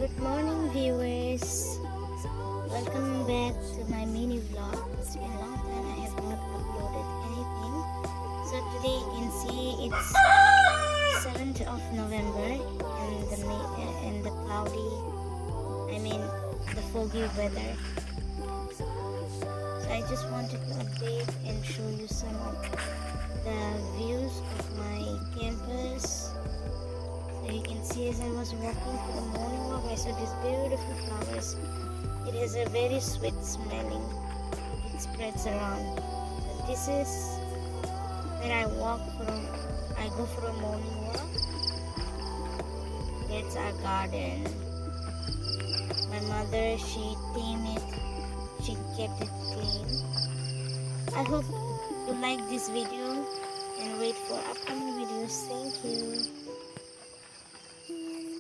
Good morning, viewers. Welcome back to my mini vlog. It's been a long time I have not uploaded anything. So today you can see it's 7th of November and the cloudy, the foggy weather. So I just wanted to update and show you some of the views of my campus. So you can see as I was walking for the morning walk, I saw these beautiful flowers. It has a very sweet smelling. It spreads around. So this is where I go for a morning walk. That's our garden. My mother, she tamed it. She kept it clean. I hope you like this video and wait for upcoming videos. Thank you.